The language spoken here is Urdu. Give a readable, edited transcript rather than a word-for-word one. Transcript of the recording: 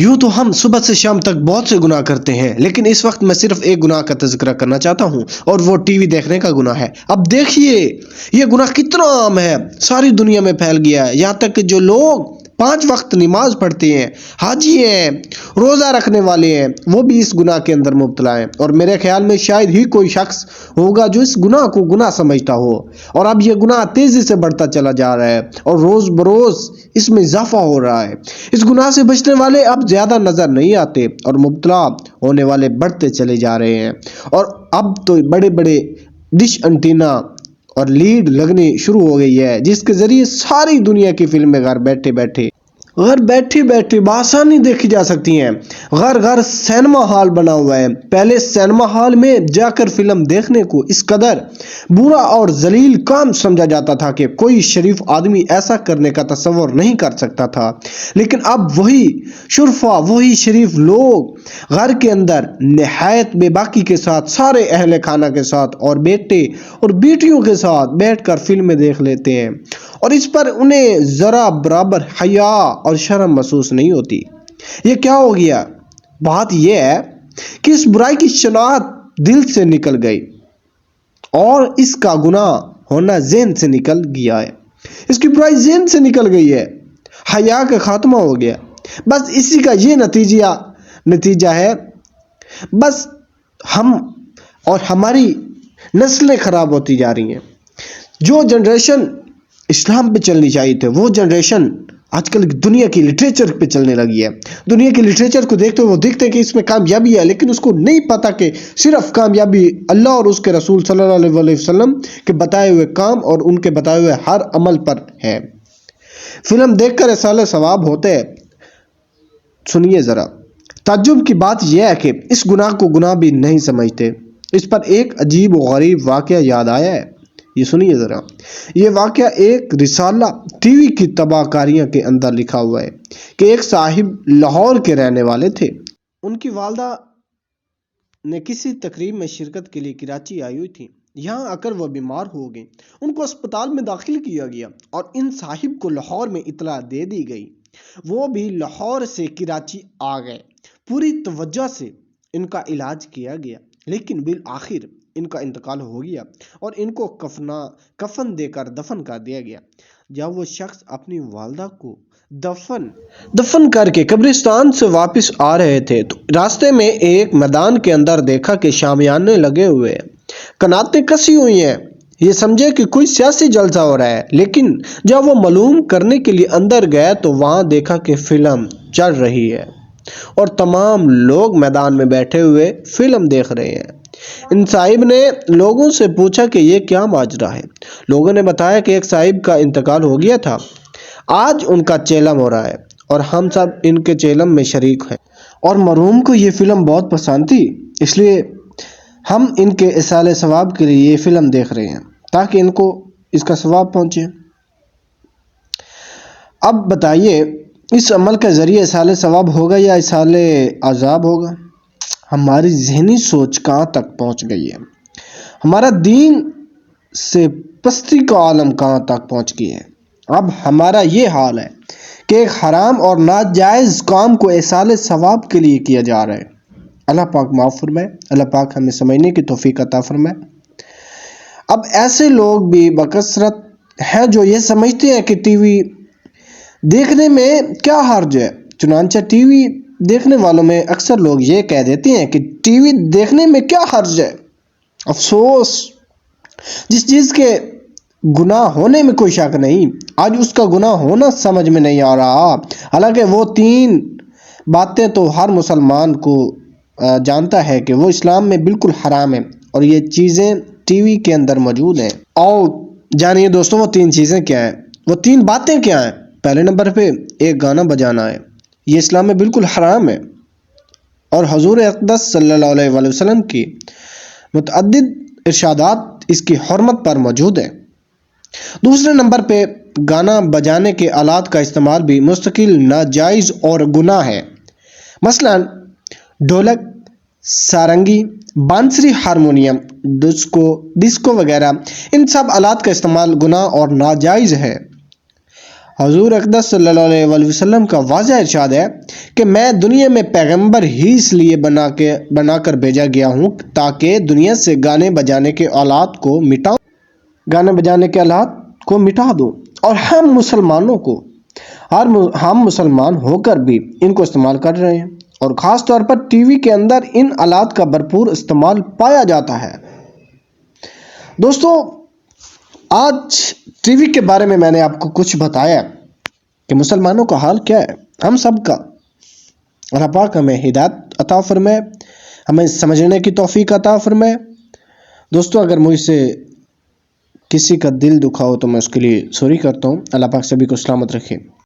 یوں تو ہم صبح سے شام تک بہت سے گناہ کرتے ہیں، لیکن اس وقت میں صرف ایک گناہ کا تذکرہ کرنا چاہتا ہوں، اور وہ ٹی وی دیکھنے کا گناہ ہے۔ اب دیکھیے یہ گناہ کتنا عام ہے، ساری دنیا میں پھیل گیا ہے، یہاں تک کہ جو لوگ 5 وقت نماز پڑھتے ہیں، حاجی ہیں، روزہ رکھنے والے ہیں، وہ بھی اس گناہ کے اندر مبتلا ہیں، اور میرے خیال میں شاید ہی کوئی شخص ہوگا جو اس گناہ کو گناہ سمجھتا ہو۔ اور اب یہ گناہ تیزی سے بڑھتا چلا جا رہا ہے، اور روز بروز اس میں اضافہ ہو رہا ہے۔ اس گناہ سے بچنے والے اب زیادہ نظر نہیں آتے، اور مبتلا ہونے والے بڑھتے چلے جا رہے ہیں، اور اب تو بڑے بڑے ڈش انٹینا اور لیڈ لگنی شروع ہو گئی ہے، جس کے ذریعے ساری دنیا کی فلمیں گھر بیٹھے بیٹھے بآسانی دیکھی جا سکتی ہیں۔ گھر سینما ہال بنا ہوا ہے۔ پہلے سینما ہال میں جا کر فلم دیکھنے کو اس قدر برا اور ذلیل کام سمجھا جاتا تھا کہ کوئی شریف آدمی ایسا کرنے کا تصور نہیں کر سکتا تھا، لیکن اب وہی شرفا، وہی شریف لوگ گھر کے اندر نہایت بے باکی کے ساتھ، سارے اہل خانہ کے ساتھ اور بیٹے اور بیٹیوں کے ساتھ بیٹھ کر فلمیں دیکھ لیتے ہیں، اور اس پر انہیں ذرا برابر حیا اور شرم محسوس نہیں ہوتی۔ یہ کیا ہو گیا؟ بات یہ ہے کہ اس برائی کی شناخت دل سے نکل گئی، اور اس کا گناہ ہونا ذہن سے نکل گیا ہے۔ اس کی برائی ذہن سے نکل گئی ہے، حیا کا خاتمہ ہو گیا۔ بس اسی کا یہ نتیجہ ہے، بس ہم اور ہماری نسلیں خراب ہوتی جا رہی ہیں۔ جو جنریشن اسلام پہ چلنی چاہیے تھے، وہ جنریشن آج کل دنیا کی لٹریچر پہ چلنے لگی ہے۔ دنیا کی لٹریچر کو دیکھتے وہ دیکھتے ہیں کہ اس میں کامیابی ہے، لیکن اس کو نہیں پتا کہ صرف کامیابی اللہ اور اس کے رسول صلی اللہ علیہ وسلم کے بتائے ہوئے کام اور ان کے بتائے ہوئے ہر عمل پر ہے۔ فلم دیکھ کر ایسا ثواب ہوتے ہیں۔ سنیے ذرا، تعجب کی بات یہ ہے کہ اس گناہ کو گناہ بھی نہیں سمجھتے۔ اس پر ایک عجیب و غریب واقعہ یاد آیا ہے، یہ سنیے ذرا۔ یہ واقعہ ایک رسالہ ٹی وی کی تباہ کاریاں کے اندر لکھا ہوا ہے کہ ایک صاحب لاہور کے رہنے والے تھے۔ ان کی والدہ نے کسی تقریب میں شرکت کے لیے کراچی آئی ہوئی تھی۔ یہاں آ کر وہ بیمار ہو گئیں، ان کو اسپتال میں داخل کیا گیا، اور ان صاحب کو لاہور میں اطلاع دے دی گئی۔ وہ بھی لاہور سے کراچی آ گئے۔ پوری توجہ سے ان کا علاج کیا گیا، لیکن بالآخر ان کا انتقال ہو گیا، اور ان کو کفن دے کر دفن کر دیا گیا۔ جب وہ شخص اپنی والدہ کو دفن کر کے قبرستان سے واپس آ رہے تھے تو راستے میں ایک میدان کے اندر دیکھا کہ شامیانے لگے ہوئے ہیں، کناتیں کسی ہوئی ہیں۔ یہ سمجھے کہ کوئی سیاسی جلسہ ہو رہا ہے، لیکن جب وہ معلوم کرنے کے لیے اندر گئے تو وہاں دیکھا کہ فلم چل رہی ہے، اور تمام لوگ میدان میں بیٹھے ہوئے فلم دیکھ رہے ہیں۔ ان صاحب نے لوگوں سے پوچھا کہ یہ کیا ماجرا ہے۔ لوگوں نے بتایا کہ ایک صاحب کا انتقال ہو گیا تھا، آج ان کا چیلم ہو رہا ہے، اور ہم سب ان کے چیلم میں شریک ہیں، اور مرحوم کو یہ فلم بہت پسند تھی، اس لیے ہم ان کے ایصال ثواب کے لیے یہ فلم دیکھ رہے ہیں تاکہ ان کو اس کا ثواب پہنچے۔ اب بتائیے، اس عمل کے ذریعے ایصال ثواب ہوگا یا ایصال عذاب ہوگا؟ ہماری ذہنی سوچ کہاں تک پہنچ گئی ہے؟ ہمارا دین سے پستی کا عالم کہاں تک پہنچ گئی ہے؟ اب ہمارا یہ حال ہے کہ ایک حرام اور ناجائز کام کو ایصال ثواب کے لیے کیا جا رہا ہے۔ اللہ پاک معاف فرمائے، اللہ پاک ہمیں سمجھنے کی توفیق عطا فرمائے۔ اب ایسے لوگ بھی بکثرت ہیں جو یہ سمجھتے ہیں کہ ٹی وی دیکھنے میں کیا حرج ہے۔ چنانچہ ٹی وی دیکھنے والوں میں اکثر لوگ یہ کہہ دیتے ہیں کہ ٹی وی دیکھنے میں کیا حرج ہے۔ افسوس، جس چیز کے گناہ ہونے میں کوئی شک نہیں، آج اس کا گناہ ہونا سمجھ میں نہیں آ رہا۔ حالانکہ وہ 3 باتیں تو ہر مسلمان کو جانتا ہے کہ وہ اسلام میں بالکل حرام ہیں، اور یہ چیزیں ٹی وی کے اندر موجود ہیں۔ اور جانیے دوستوں، وہ 3 چیزیں کیا ہیں، وہ 3 باتیں کیا ہیں؟ پہلے نمبر پہ ایک گانا بجانا ہے، یہ اسلام میں بالکل حرام ہے، اور حضور اقدس صلی اللہ علیہ وآلہ وسلم کی متعدد ارشادات اس کی حرمت پر موجود ہیں۔ دوسرے نمبر پہ گانا بجانے کے آلات کا استعمال بھی مستقل ناجائز اور گناہ ہے، مثلا ڈھولک، سارنگی، بانسری، ہارمونیم، ڈسکو وغیرہ، ان سب آلات کا استعمال گناہ اور ناجائز ہے۔ حضور اقدس صلی اللہ علیہ وآلہ وسلم کا واضح ارشاد ہے کہ میں دنیا میں پیغمبر ہی اس لیے بنا کر بھیجا گیا ہوں تاکہ دنیا سے گانے بجانے کے آلات کو مٹا دوں، اور ہم مسلمان ہو کر بھی ان کو استعمال کر رہے ہیں، اور خاص طور پر ٹی وی کے اندر ان آلات کا بھرپور استعمال پایا جاتا ہے۔ دوستو، آج ٹی وی کے بارے میں نے آپ کو کچھ بتایا کہ مسلمانوں کا حال کیا ہے، ہم سب کا۔ اللہ پاک ہمیں ہدایت عطا فرمائے، ہمیں سمجھنے کی توفیق عطا فرمائے۔ دوستو، اگر مجھ سے کسی کا دل دکھا ہو تو میں اس کے لیے سوری کرتا ہوں۔ اللہ پاک سبھی کو سلامت رکھے۔